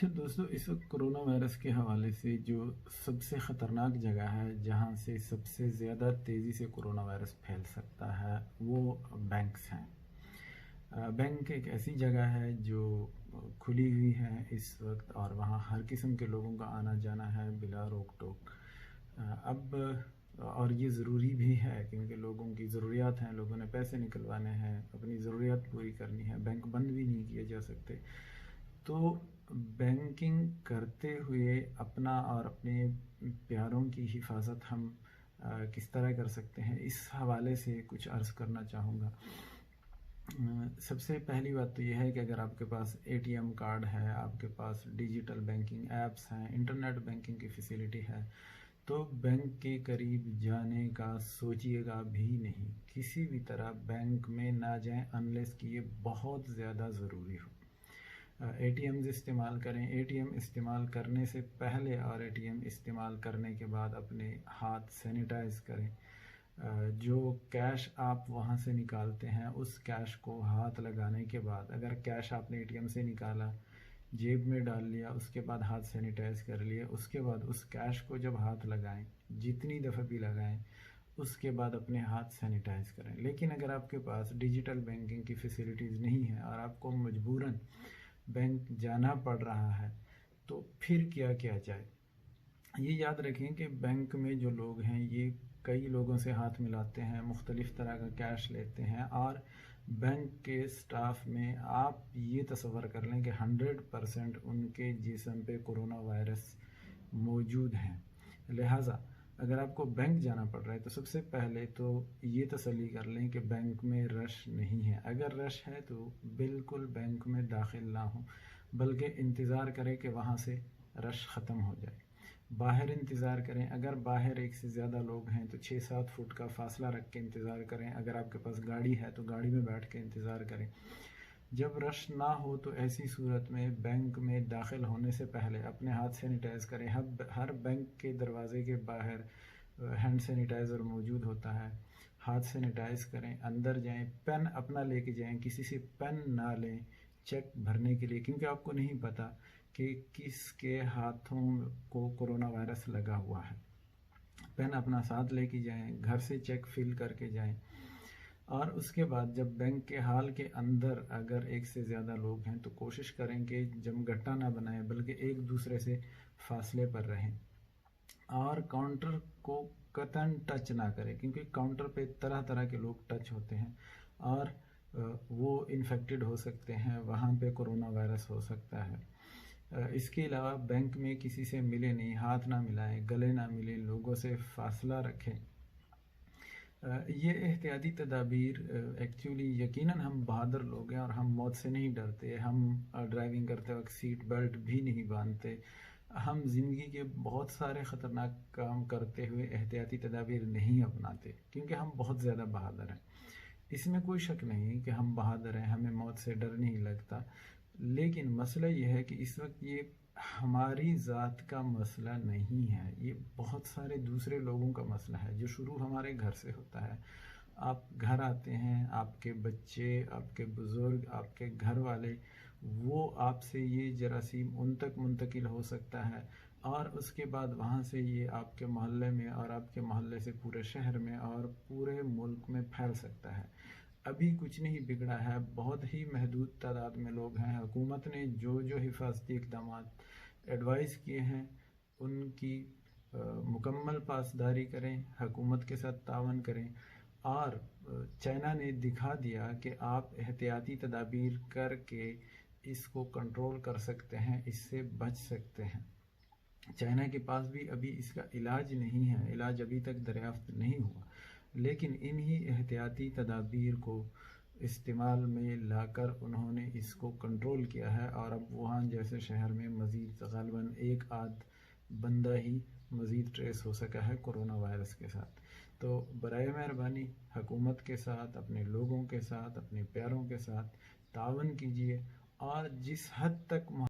दोस्तों इस वक्त कोरोना वायरस के हवाले से जो सबसे ख़तरनाक जगह है जहाँ से सबसे ज़्यादा तेज़ी से कोरोना वायरस फैल सकता है वो बैंक्स हैं। बैंक एक ऐसी जगह है जो खुली हुई है इस वक्त और वहाँ हर किस्म के लोगों का आना जाना है बिला रोक टोक। अब और ये ज़रूरी भी है क्योंकि लोगों की ज़रूरियात हैं, लोगों ने पैसे निकलवाने हैं, अपनी ज़रूरियात पूरी करनी है, बैंक बंद भी नहीं किए जा सकते। तो बैंकिंग करते हुए अपना और अपने प्यारों की हिफाजत हम किस तरह कर सकते हैं, इस हवाले से कुछ अर्ज़ करना चाहूँगा। सबसे पहली बात तो यह है कि अगर आपके पास एटीएम कार्ड है, आपके पास डिजिटल बैंकिंग ऐप्स हैं, इंटरनेट बैंकिंग की फैसिलिटी है, तो बैंक के करीब जाने का सोचिएगा भी नहीं। किसी भी तरह बैंक में ना जाएं अनलेस कि ये बहुत ज़्यादा ज़रूरी हो। एटीएम्स इस्तेमाल करें। एटीएम इस्तेमाल करने से पहले और एटीएम इस्तेमाल करने के बाद अपने हाथ सैनिटाइज़ करें। जो कैश आप वहाँ से निकालते हैं उस कैश को हाथ लगाने के बाद, अगर कैश आपने एटीएम से निकाला, जेब में डाल लिया, उसके बाद हाथ सैनिटाइज़ कर लिए, उसके बाद उस कैश को जब हाथ लगाएं, जितनी दफ़ा भी लगाएं, उसके बाद अपने हाथ सैनिटाइज़ करें। लेकिन अगर आपके पास डिजिटल बैंकिंग की फैसिलिटीज़ नहीं है और आपको मजबूरन बैंक जाना पड़ रहा है तो फिर क्या किया जाए। ये याद रखें कि बैंक में जो लोग हैं ये कई लोगों से हाथ मिलाते हैं, मुख्तलिफ़ तरह का कैश लेते हैं और बैंक के स्टाफ में आप ये तसव्वुर कर लें कि 100% उनके जिस्म पे कोरोना वायरस मौजूद हैं। लिहाजा अगर आपको बैंक जाना पड़ रहा है तो सबसे पहले तो ये तसल्ली कर लें कि बैंक में रश नहीं है। अगर रश है तो बिल्कुल बैंक में दाखिल ना हो, बल्कि इंतज़ार करें कि वहाँ से रश ख़त्म हो जाए। बाहर इंतज़ार करें। अगर बाहर एक से ज़्यादा लोग हैं तो 6-7 फुट का फ़ासला रख के इंतज़ार करें। अगर आपके पास गाड़ी है तो गाड़ी में बैठ के इंतज़ार करें। जब रश ना हो तो ऐसी सूरत में बैंक में दाखिल होने से पहले अपने हाथ सैनिटाइज़ करें। हर बैंक के दरवाजे के बाहर हैंड सैनिटाइज़र मौजूद होता है। हाथ सैनिटाइज़ करें, अंदर जाएं, पेन अपना लेके जाएं, किसी से पेन ना लें चेक भरने के लिए, क्योंकि आपको नहीं पता कि किसके हाथों को कोरोना वायरस लगा हुआ है। पेन अपना साथ लेके जाएं, घर से चेक फिल करके जाएं। और उसके बाद जब बैंक के हाल के अंदर अगर एक से ज़्यादा लोग हैं तो कोशिश करें कि जमघटा ना बनाएं, बल्कि एक दूसरे से फासले पर रहें और काउंटर को कतन टच ना करें, क्योंकि काउंटर पे तरह तरह के लोग टच होते हैं और वो इन्फेक्टेड हो सकते हैं, वहाँ पे कोरोना वायरस हो सकता है। इसके अलावा बैंक में किसी से मिले नहीं, हाथ ना मिलाएं, गले ना मिलें, लोगों से फासला रखें। ये एहतियाती तदाबीर एक्चुअली यकीनन हम बहादुर लोग हैं और हम मौत से नहीं डरते। हम ड्राइविंग करते वक्त सीट बेल्ट भी नहीं बांधते। हम ज़िंदगी के बहुत सारे ख़तरनाक काम करते हुए एहतियाती तदाबीर नहीं अपनाते क्योंकि हम बहुत ज़्यादा बहादुर हैं। इसमें कोई शक नहीं कि हम बहादुर हैं, हमें मौत से डर नहीं लगता। लेकिन मसला ये है कि इस वक्त ये हमारी ज़ात का मसला नहीं है, ये बहुत सारे दूसरे लोगों का मसला है जो शुरू हमारे घर से होता है। आप घर आते हैं, आपके बच्चे, आपके बुज़ुर्ग, आपके घर वाले, वो आपसे ये जरासीम उन तक मुंतकिल हो सकता है और उसके बाद वहाँ से ये आपके मोहल्ले में और आपके मोहल्ले से पूरे शहर में और पूरे मुल्क में फैल सकता है। अभी कुछ नहीं बिगड़ा है, बहुत ही महदूद तादाद में लोग हैं। हुकूमत ने जो जो हिफाजती इक़दाम एडवाइस किए हैं उनकी मुकम्मल पासदारी करें, हुकूमत के साथ तावन करें और चाइना ने दिखा दिया कि आप एहतियाती तदाबीर करके इसको कंट्रोल कर सकते हैं, इससे बच सकते हैं। चाइना के पास भी अभी इसका इलाज नहीं है, इलाज अभी तक दरियाफ्त नहीं हुआ, लेकिन इन्हीं एहतियाती तदाबीर को इस्तेमाल में लाकर उन्होंने इसको कंट्रोल किया है और अब वुहान जैसे शहर में मज़ीद ग़ालिबन एक आध बंदा ही मज़ीद ट्रेस हो सका है कोरोना वायरस के साथ। तो बराए मेहरबानी हुकूमत के साथ, अपने लोगों के साथ, अपने प्यारों के साथ तावन कीजिए और जिस हद तक